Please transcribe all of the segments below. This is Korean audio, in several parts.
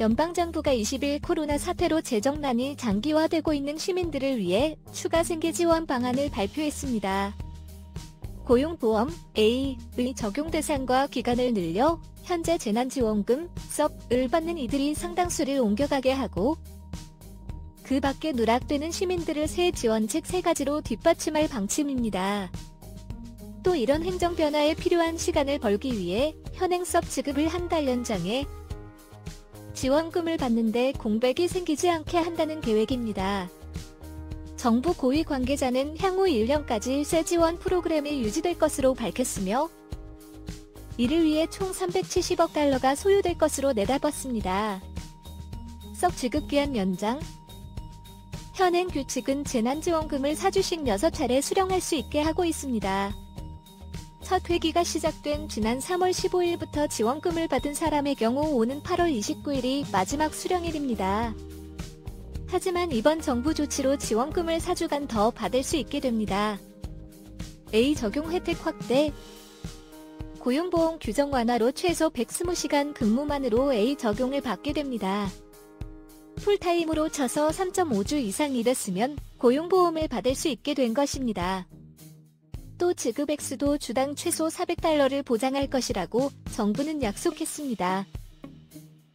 연방정부가 20일 코로나 사태로 재정난이 장기화되고 있는 시민들을 위해 추가 생계 지원 방안을 발표했습니다. 고용보험 A의 적용 대상과 기간을 늘려 현재 재난지원금 SUP을 받는 이들이 상당수를 옮겨가게 하고, 그 밖에 누락되는 시민들을 새 지원책 3가지로 뒷받침할 방침입니다. 또 이런 행정 변화에 필요한 시간을 벌기 위해 현행 SUP 지급을 한 달 연장해 지원금을 받는데 공백이 생기지 않게 한다는 계획입니다. 정부 고위 관계자는 향후 1년까지 새 지원 프로그램이 유지될 것으로 밝혔으며, 이를 위해 총 370억 달러가 소요될 것으로 내다봤습니다. SUP 지급기한 연장. 현행 규칙은 재난지원금을 4주씩 6차례 수령할 수 있게 하고 있습니다. 첫 회기가 시작된 지난 3월 15일부터 지원금을 받은 사람의 경우 오는 8월 29일이 마지막 수령일입니다. 하지만 이번 정부 조치로 지원금을 4주간 더 받을 수 있게 됩니다. A 적용 혜택 확대. 고용보험 규정 완화로 최소 120시간 근무만으로 A 적용을 받게 됩니다. 풀타임으로 쳐서 3.5주 이상 일했으면 고용보험을 받을 수 있게 된 것입니다. 또 지급 액수도 주당 최소 400달러를 보장할 것이라고 정부는 약속했습니다.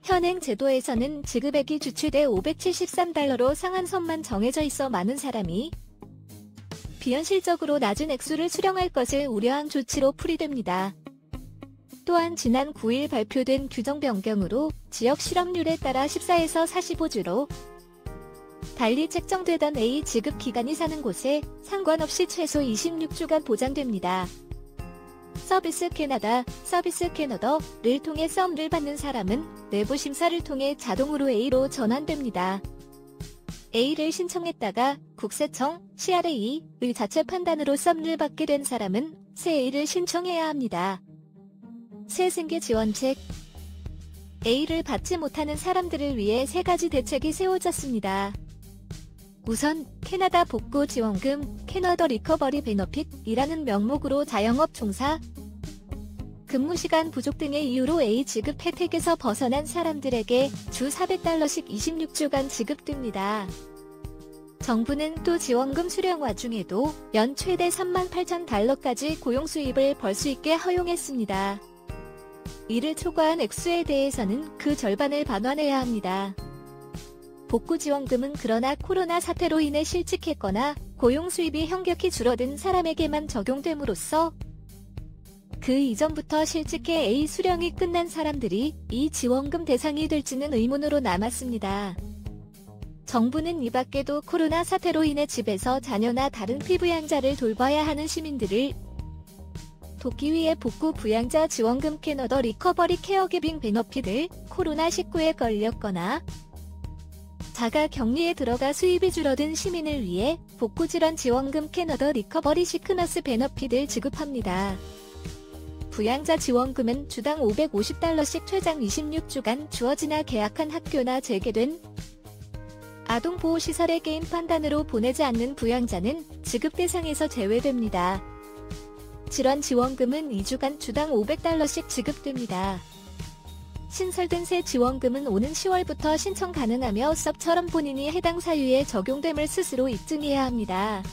현행 제도에서는 지급액이 주출돼 573달러로 상한선만 정해져 있어 많은 사람이 비현실적으로 낮은 액수를 수령할 것을 우려한 조치로 풀이됩니다. 또한 지난 9일 발표된 규정 변경으로 지역 실업률에 따라 14에서 45주로 달리 책정되던 A 지급 기간이 사는 곳에 상관없이 최소 26주간 보장됩니다. 서비스 캐나다를 통해 SUP을 받는 사람은 내부 심사를 통해 자동으로 A로 전환됩니다. A를 신청했다가 국세청 CRA의 자체 판단으로 SUP을 받게 된 사람은 새 A를 신청해야 합니다. 새 생계 지원책. A를 받지 못하는 사람들을 위해 3가지 대책이 세워졌습니다. 우선 캐나다 복구 지원금 캐나다 리커버리 베너핏이라는 명목으로 자영업 종사, 근무시간 부족 등의 이유로 A 지급 혜택에서 벗어난 사람들에게 주 400달러씩 26주간 지급됩니다. 정부는 또 지원금 수령 와중에도 연 최대 38,000달러까지 고용 수입을 벌 수 있게 허용했습니다. 이를 초과한 액수에 대해서는 그 절반을 반환해야 합니다. 복구지원금은 그러나 코로나 사태로 인해 실직했거나 고용 수입이 현격히 줄어든 사람에게만 적용됨으로써 그 이전부터 실직해 A 수령이 끝난 사람들이 이 지원금 대상이 될지는 의문으로 남았습니다. 정부는 이 밖에도 코로나 사태로 인해 집에서 자녀나 다른 피부양자를 돌봐야 하는 시민들을 돕기 위해 복구 부양자 지원금 캐나다 리커버리 케어기빙 베너핏을 코로나19에 걸렸거나 자가 격리에 들어가 수입이 줄어든 시민을 위해 복구질환 지원금 캐나다 리커버리 시크너스 베너핏을 지급합니다. 부양자 지원금은 주당 550달러씩 최장 26주간 주어지나 계약한 학교나 재개된 아동보호시설의 개인 판단으로 보내지 않는 부양자는 지급 대상에서 제외됩니다. 질환 지원금은 2주간 주당 500달러씩 지급됩니다. 신설된 새 지원금은 오는 10월부터 신청 가능하며 SUP처럼 본인이 해당 사유에 적용됨을 스스로 입증해야 합니다.